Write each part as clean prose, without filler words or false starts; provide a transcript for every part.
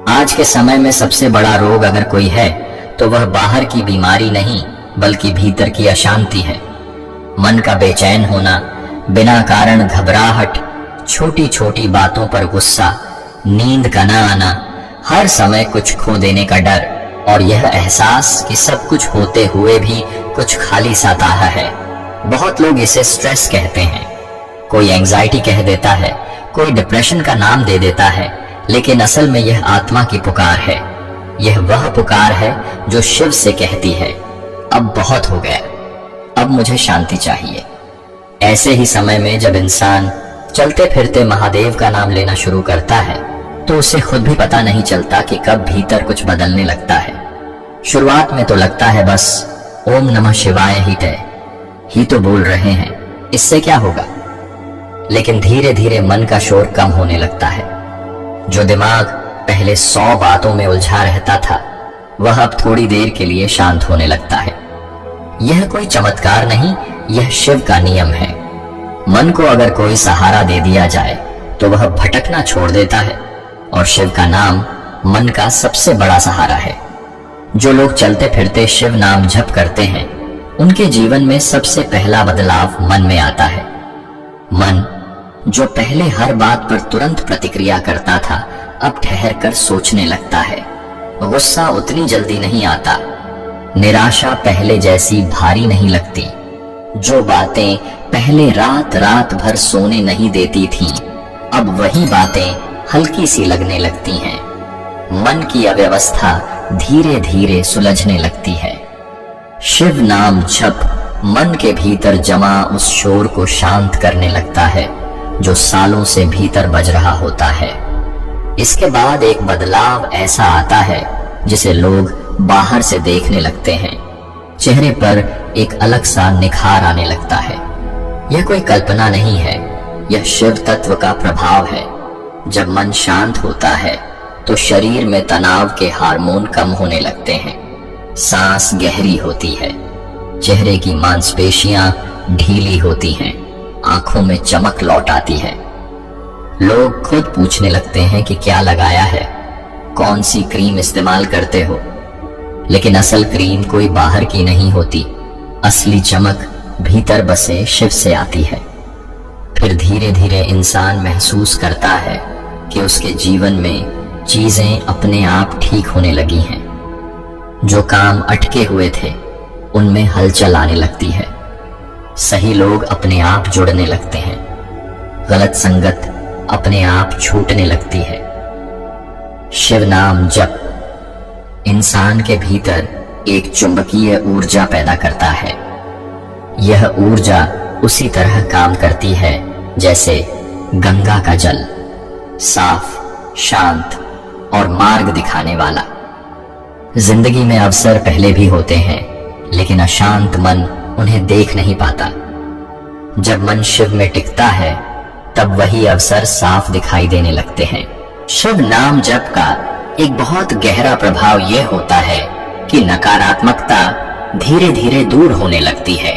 आज के समय में सबसे बड़ा रोग अगर कोई है तो वह बाहर की बीमारी नहीं बल्कि भीतर की अशांति है। मन का बेचैन होना, बिना कारण घबराहट, छोटी छोटी बातों पर गुस्सा, नींद का न आना, हर समय कुछ खो देने का डर और यह एहसास कि सब कुछ होते हुए भी कुछ खाली सा ताहा है। बहुत लोग इसे स्ट्रेस कहते हैं, कोई एंजाइटी कह देता है, कोई डिप्रेशन का नाम दे देता है, लेकिन असल में यह आत्मा की पुकार है। यह वह पुकार है जो शिव से कहती है, अब बहुत हो गया, अब मुझे शांति चाहिए। ऐसे ही समय में जब इंसान चलते फिरते महादेव का नाम लेना शुरू करता है तो उसे खुद भी पता नहीं चलता कि कब भीतर कुछ बदलने लगता है। शुरुआत में तो लगता है बस ओम नमः शिवाय ही तो बोल रहे हैं, इससे क्या होगा। लेकिन धीरे धीरे मन का शोर कम होने लगता है। जो दिमाग पहले 100 बातों में उलझा रहता था वह अब थोड़ी देर के लिए शांत होने लगता है। यह कोई चमत्कार नहीं, यह शिव का नियम है। मन को अगर कोई सहारा दे दिया जाए तो वह भटकना छोड़ देता है और शिव का नाम मन का सबसे बड़ा सहारा है। जो लोग चलते फिरते शिव नाम जप करते हैं उनके जीवन में सबसे पहला बदलाव मन में आता है। मन जो पहले हर बात पर तुरंत प्रतिक्रिया करता था अब ठहर कर सोचने लगता है। गुस्सा उतनी जल्दी नहीं आता, निराशा पहले जैसी भारी नहीं लगती, जो बातें पहले रात रात भर सोने नहीं देती थीं, अब वही बातें हल्की सी लगने लगती हैं। मन की अव्यवस्था धीरे धीरे सुलझने लगती है। शिव नाम जप मन के भीतर जमा उस शोर को शांत करने लगता है जो सालों से भीतर बज रहा होता है। इसके बाद एक बदलाव ऐसा आता है जिसे लोग बाहर से देखने लगते हैं। चेहरे पर एक अलग सा निखार आने लगता है। यह कोई कल्पना नहीं है, यह शिव तत्व का प्रभाव है। जब मन शांत होता है तो शरीर में तनाव के हार्मोन कम होने लगते हैं, सांस गहरी होती है, चेहरे की मांसपेशियां ढीली होती हैं, आंखों में चमक लौट आती है। लोग खुद पूछने लगते हैं कि क्या लगाया है, कौन सी क्रीम इस्तेमाल करते हो। लेकिन असल क्रीम कोई बाहर की नहीं होती, असली चमक भीतर बसे शिव से आती है। फिर धीरे धीरे इंसान महसूस करता है कि उसके जीवन में चीजें अपने आप ठीक होने लगी हैं। जो काम अटके हुए थे उनमें हलचल आने लगती है, सही लोग अपने आप जुड़ने लगते हैं, गलत संगत अपने आप छूटने लगती है। शिव नाम जप इंसान के भीतर एक चुंबकीय ऊर्जा पैदा करता है। यह ऊर्जा उसी तरह काम करती है जैसे गंगा का जल, साफ, शांत और मार्ग दिखाने वाला। जिंदगी में अवसर पहले भी होते हैं लेकिन अशांत मन उन्हें देख नहीं पाता। जब मन शिव में टिकता है तब वही अवसर साफ दिखाई देने लगते हैं। शिव नाम जप का एक बहुत गहरा प्रभाव यह होता है कि नकारात्मकता धीरे धीरे दूर होने लगती है।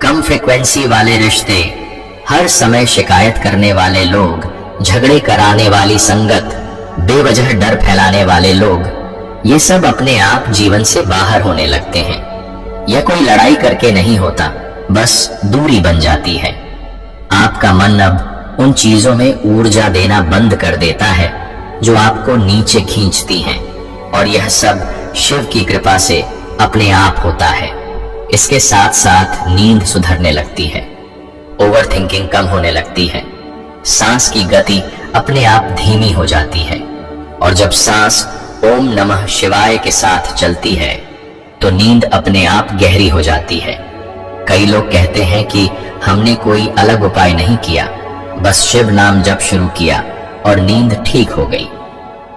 कम फ्रीक्वेंसी वाले रिश्ते, हर समय शिकायत करने वाले लोग, झगड़े कराने वाली संगत, बेवजह डर फैलाने वाले लोग, ये सब अपने आप जीवन से बाहर होने लगते हैं। यह कोई लड़ाई करके नहीं होता, बस दूरी बन जाती है। आपका मन अब उन चीजों में ऊर्जा देना बंद कर देता है जो आपको नीचे खींचती हैं, और यह सब शिव की कृपा से अपने आप होता है। इसके साथ साथ नींद सुधरने लगती है, ओवर थिंकिंग कम होने लगती है, सांस की गति अपने आप धीमी हो जाती है, और जब सांस ओम नमः शिवाय के साथ चलती है तो नींद अपने आप गहरी हो जाती है। कई लोग कहते हैं कि हमने कोई अलग उपाय नहीं किया, बस शिव नाम जप शुरू किया और नींद ठीक हो गई,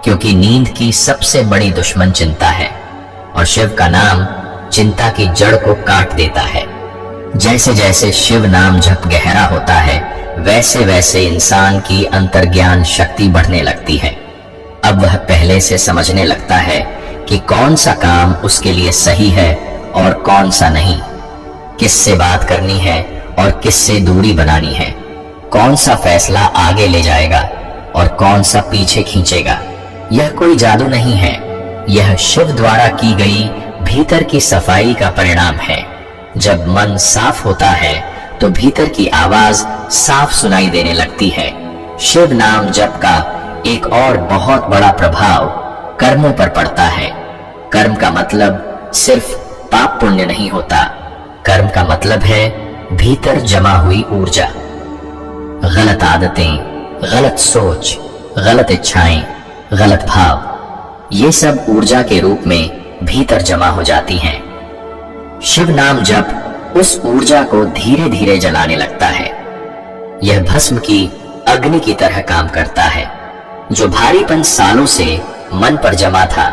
क्योंकि नींद की सबसे बड़ी दुश्मन चिंता है और शिव का नाम चिंता की जड़ को काट देता है। जैसे जैसे शिव नाम जप गहरा होता है वैसे वैसे इंसान की अंतर्ज्ञान शक्ति बढ़ने लगती है। अब वह पहले से समझने लगता है कि कौन सा काम उसके लिए सही है और कौन सा नहीं, किससे बात करनी है और किससे दूरी बनानी है, कौन सा फैसला आगे ले जाएगा और कौन सा पीछे खींचेगा। यह कोई जादू नहीं है, यह शिव द्वारा की गई भीतर की सफाई का परिणाम है। जब मन साफ होता है तो भीतर की आवाज साफ सुनाई देने लगती है। शिव नाम जप का एक और बहुत बड़ा प्रभाव कर्मों पर पड़ता है। कर्म का मतलब सिर्फ पाप पुण्य नहीं होता, कर्म का मतलब है भीतर जमा हुई ऊर्जा। गलत आदतें, गलत सोच, गलत इच्छाएं, गलत भाव, ये सब ऊर्जा के रूप में भीतर जमा हो जाती हैं। शिव नाम जप उस ऊर्जा को धीरे धीरे जलाने लगता है। यह भस्म की अग्नि की तरह काम करता है। जो भारीपन सालों से मन पर जमा था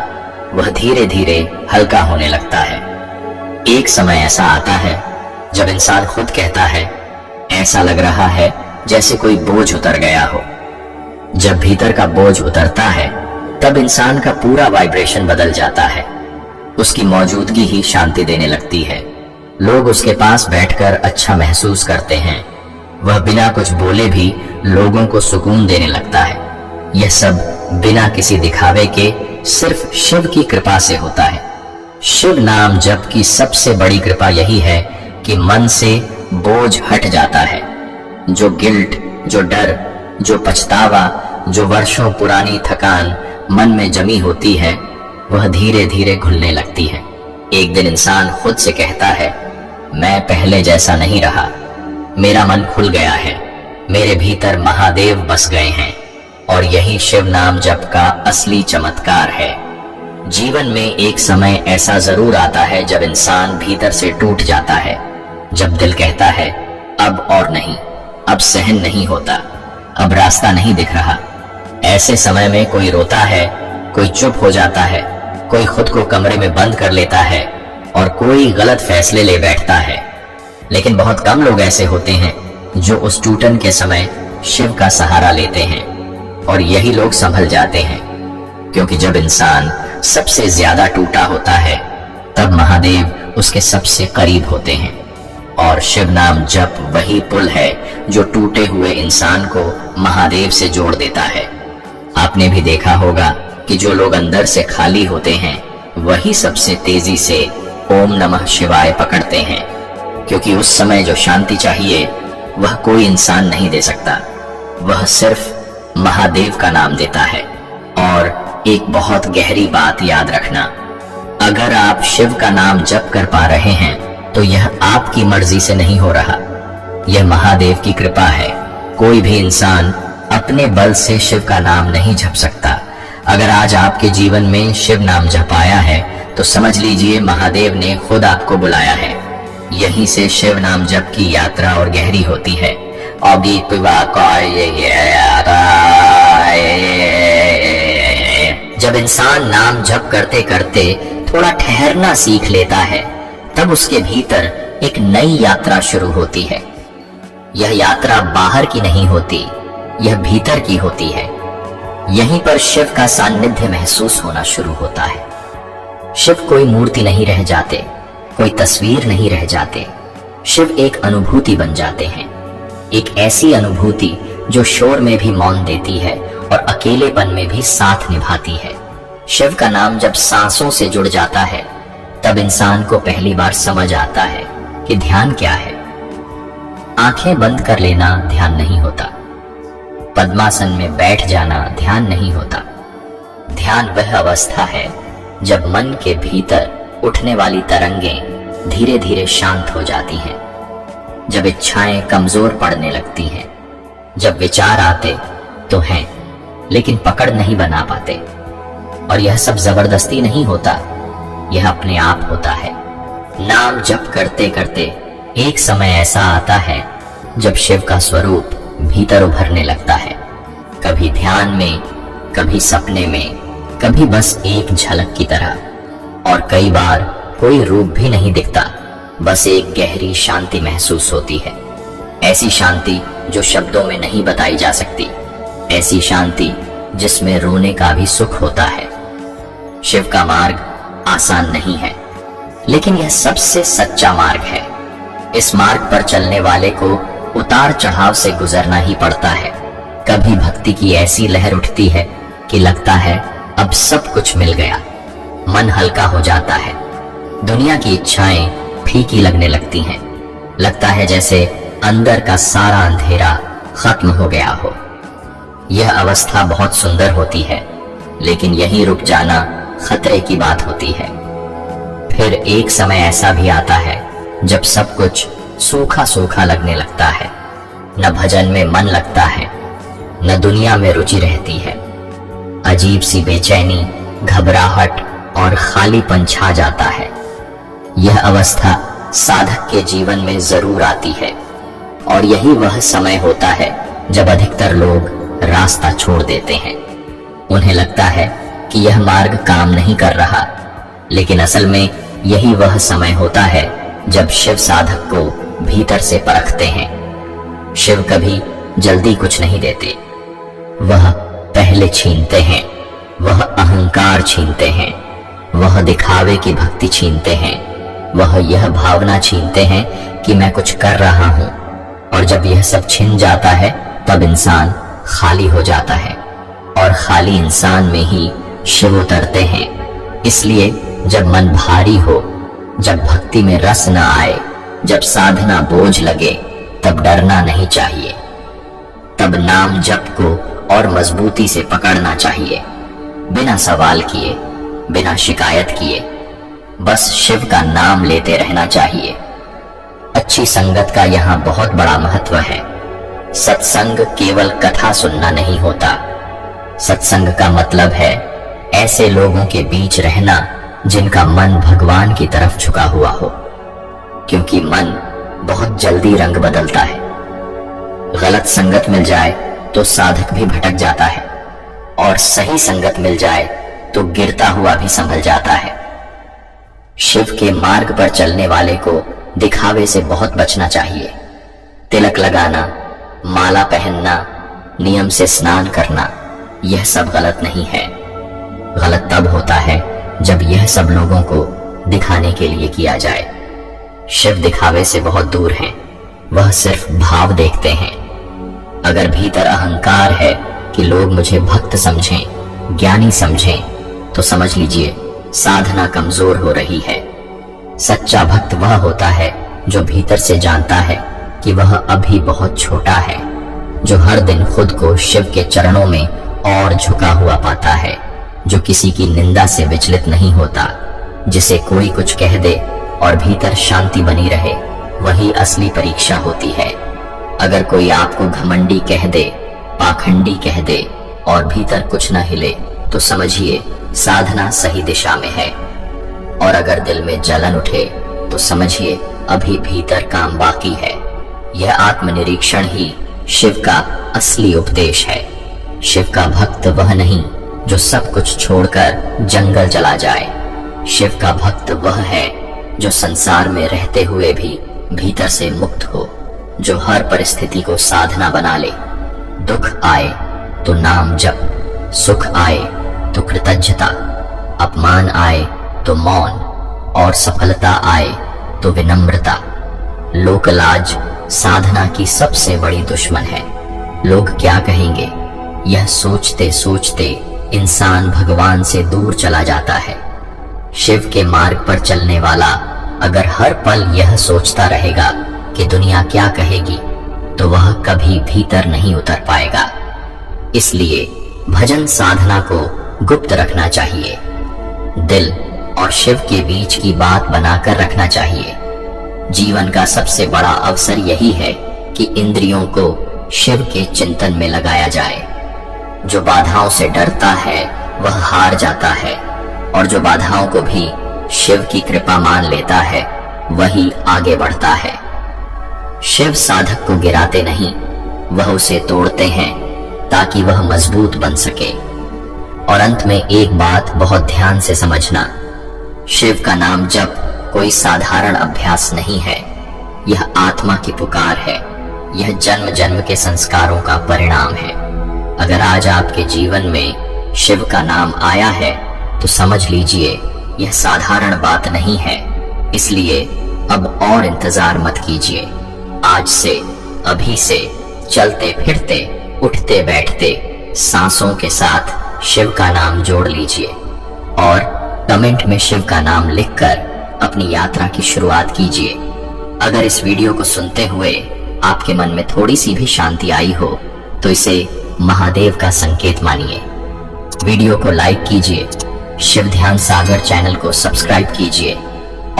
वह धीरे धीरे हल्का होने लगता है। एक समय ऐसा आता है जब इंसान खुद कहता है, ऐसा लग रहा है जैसे कोई बोझ उतर गया हो। जब भीतर का बोझ उतरता है तब इंसान का पूरा वाइब्रेशन बदल जाता है। उसकी मौजूदगी ही शांति देने लगती है। लोग उसके पास बैठकर अच्छा महसूस करते हैं। वह बिना कुछ बोले भी लोगों को सुकून देने लगता है। यह सब बिना किसी दिखावे के सिर्फ शिव की कृपा से होता है। शिव नाम जप की सबसे बड़ी कृपा यही है कि मन से बोझ हट जाता है। जो गिल्ट, जो डर, जो पछतावा, जो वर्षों पुरानी थकान मन में जमी होती है वह धीरे धीरे घुलने लगती है। एक दिन इंसान खुद से कहता है, मैं पहले जैसा नहीं रहा, मेरा मन खुल गया है, मेरे भीतर महादेव बस गए हैं। और यही शिव नाम जप का असली चमत्कार है। जीवन में एक समय ऐसा जरूर आता है जब इंसान भीतर से टूट जाता है, जब दिल कहता है अब और नहीं, अब सहन नहीं होता, अब रास्ता नहीं दिख रहा। ऐसे समय में कोई रोता है, कोई चुप हो जाता है, कोई खुद को कमरे में बंद कर लेता है और कोई गलत फैसले ले बैठता है। लेकिन बहुत कम लोग ऐसे होते हैं जो उस टूटन के समय शिव का सहारा लेते हैं, और यही लोग संभल जाते हैं। क्योंकि जब इंसान सबसे ज्यादा टूटा होता है तब महादेव उसके सबसे करीब होते हैं। और शिव नाम जप वही पुल है जो टूटे हुए इंसान को महादेव से जोड़ देता है। आपने भी देखा होगा कि जो लोग अंदर से खाली होते हैं वही सबसे तेजी से ओम नमः शिवाय पकड़ते हैं, क्योंकि उस समय जो शांति चाहिए वह कोई इंसान नहीं दे सकता, वह सिर्फ महादेव का नाम देता है। और एक बहुत गहरी बात याद रखना, अगर आप शिव का नाम जप कर पा रहे हैं तो यह आपकी मर्जी से नहीं हो रहा, यह महादेव की कृपा है। कोई भी इंसान अपने बल से शिव का नाम नहीं जप सकता। अगर आज आपके जीवन में शिव नाम जपाया है तो समझ लीजिए महादेव ने खुद आपको बुलाया है। यहीं से शिव नाम जप की यात्रा और गहरी होती है। जब इंसान नाम जप करते करते थोड़ा ठहरना सीख लेता है तब उसके भीतर एक नई यात्रा शुरू होती है। यह यात्रा बाहर की नहीं होती, यह भीतर की होती है। यहीं पर शिव का सानिध्य महसूस होना शुरू होता है। शिव कोई मूर्ति नहीं रह जाते, कोई तस्वीर नहीं रह जाते। शिव एक अनुभूति बन जाते हैं, एक ऐसी अनुभूति जो शोर में भी मौन देती है और अकेलेपन में भी साथ निभाती है। शिव का नाम जब सांसों से जुड़ जाता है तब इंसान को पहली बार समझ आता है कि ध्यान क्या है। आंखें बंद कर लेना ध्यान नहीं होता, पद्मासन में बैठ जाना ध्यान नहीं होता। ध्यान वह अवस्था है जब मन के भीतर उठने वाली तरंगें धीरे धीरे शांत हो जाती हैं, जब इच्छाएं कमजोर पड़ने लगती हैं, जब विचार आते तो हैं लेकिन पकड़ नहीं बना पाते। और यह सब जबरदस्ती नहीं होता, यह अपने आप होता है। नाम जप करते करते एक समय ऐसा आता है जब शिव का स्वरूप भीतर उभरने लगता है, कभी ध्यान में, कभी सपने में, कभी बस एक झलक की तरह। और कई बार कोई रूप भी नहीं दिखता, बस एक गहरी शांति महसूस होती है। ऐसी शांति जो शब्दों में नहीं बताई जा सकती, ऐसी शांति जिसमें रोने का भी सुख होता है। शिव का मार्ग आसान नहीं है, लेकिन यह सबसे सच्चा मार्ग है। इस मार्ग पर चलने वाले को उतार चढ़ाव से गुजरना ही पड़ता है। कभी भक्ति की ऐसी लहर उठती है कि लगता है अब सब कुछ मिल गया। मन हल्का हो जाता है। दुनिया की इच्छाएं फीकी लगने लगती हैं। लगता है जैसे अंदर का सारा अंधेरा खत्म हो गया हो। यह अवस्था बहुत सुंदर होती है, लेकिन यहीं रुक जाना खतरे की बात होती है। फिर एक समय ऐसा भी आता है जब सब कुछ सूखा सूखा लगने लगता है। न भजन में मन लगता है, न दुनिया में रुचि रहती है। अजीब सी बेचैनी, घबराहट और खालीपन छा जाता है। यह अवस्था साधक के जीवन में जरूर आती है, और यही वह समय होता है जब अधिकतर लोग रास्ता छोड़ देते हैं। उन्हें लगता है कि यह मार्ग काम नहीं कर रहा, लेकिन असल में यही वह समय होता है जब शिव साधक को भीतर से परखते हैं। शिव कभी जल्दी कुछ नहीं देते। वह पहले छीनते हैं। वह अहंकार छीनते हैं। वह दिखावे की भक्ति छीनते हैं। वह यह भावना छीनते हैं कि मैं कुछ कर रहा हूं, और जब यह सब छिन जाता है तब इंसान खाली हो जाता है, और खाली इंसान में ही शिव उतरते हैं। इसलिए जब मन भारी हो, जब भक्ति में रस न आए, जब साधना बोझ लगे, तब डरना नहीं चाहिए। तब नाम जप को और मजबूती से पकड़ना चाहिए, बिना सवाल किए, बिना शिकायत किए। बस शिव का नाम लेते रहना चाहिए। अच्छी संगत का यहाँ बहुत बड़ा महत्व है। सत्संग केवल कथा सुनना नहीं होता। सत्संग का मतलब है ऐसे लोगों के बीच रहना जिनका मन भगवान की तरफ झुका हुआ हो, क्योंकि मन बहुत जल्दी रंग बदलता है। गलत संगत मिल जाए तो साधक भी भटक जाता है, और सही संगत मिल जाए तो गिरता हुआ भी संभल जाता है। शिव के मार्ग पर चलने वाले को दिखावे से बहुत बचना चाहिए। तिलक लगाना, माला पहनना, नियम से स्नान करना, यह सब गलत नहीं है। गलत तब होता है जब यह सब लोगों को दिखाने के लिए किया जाए। शिव दिखावे से बहुत दूर हैं। वह सिर्फ भाव देखते हैं। अगर भीतर अहंकार है कि लोग मुझे भक्त समझें, ज्ञानी समझें, तो समझ लीजिए साधना कमजोर हो रही है। सच्चा भक्त वह होता है जो भीतर से जानता है कि वह अभी बहुत छोटा है, जो हर दिन खुद को शिव के चरणों में और झुका हुआ पाता है, जो किसी की निंदा से विचलित नहीं होता, जिसे कोई कुछ कह दे और भीतर शांति बनी रहे, वही असली परीक्षा होती है। अगर कोई आपको घमंडी कह दे, पाखंडी कह दे और भीतर कुछ न हिले, तो समझिए साधना सही दिशा में है। और अगर दिल में जलन उठे तो समझिए अभी भीतर काम बाकी है। यह आत्मनिरीक्षण ही शिव का असली उपदेश है। शिव का भक्त वह नहीं जो सब कुछ छोड़कर जंगल चला जाए। शिव का भक्त वह है जो संसार में रहते हुए भी भीतर से मुक्त हो, जो हर परिस्थिति को साधना बना ले। दुख आए तो नाम जप, सुख आए तो कृतज्ञता, अपमान आए तो मौन, और सफलता आए तो विनम्रता। लोकलाज साधना की सबसे बड़ी दुश्मन है। लोग क्या कहेंगे, यह सोचते सोचते इंसान भगवान से दूर चला जाता है। शिव के मार्ग पर चलने वाला अगर हर पल यह सोचता रहेगा कि दुनिया क्या कहेगी, तो वह कभी भीतर नहीं उतर पाएगा। इसलिए भजन साधना को गुप्त रखना चाहिए। दिल और शिव के बीच की बात बनाकर रखना चाहिए। जीवन का सबसे बड़ा अवसर यही है कि इंद्रियों को शिव के चिंतन में लगाया जाए। जो बाधाओं से डरता है वह हार जाता है, और जो बाधाओं को भी शिव की कृपा मान लेता है वही आगे बढ़ता है। शिव साधक को गिराते नहीं, वह उसे तोड़ते हैं ताकि वह मजबूत बन सके। और अंत में एक बात बहुत ध्यान से समझना, शिव का नाम जप कोई साधारण अभ्यास नहीं है। यह आत्मा की पुकार है। यह जन्म जन्म के संस्कारों का परिणाम है। अगर आज आपके जीवन में शिव का नाम आया है तो समझ लीजिए यह साधारण बात नहीं है। इसलिए अब और इंतजार मत कीजिए। आज से, अभी से चलते फिरते, उठते बैठते, सांसों के साथ शिव का नाम जोड़ लीजिए और कमेंट में शिव का नाम लिखकर अपनी यात्रा की शुरुआत कीजिए। अगर इस वीडियो को सुनते हुए आपके मन में थोड़ी सी भी शांति आई हो तो इसे महादेव का संकेत मानिए। वीडियो को लाइक कीजिए, शिव ध्यान सागर चैनल को सब्सक्राइब कीजिए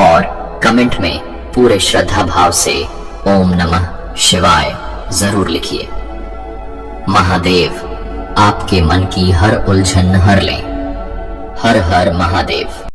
और कमेंट में पूरे श्रद्धा भाव से ओम नमः शिवाय जरूर लिखिए। महादेव आपके मन की हर उलझन हर लें। हर हर महादेव।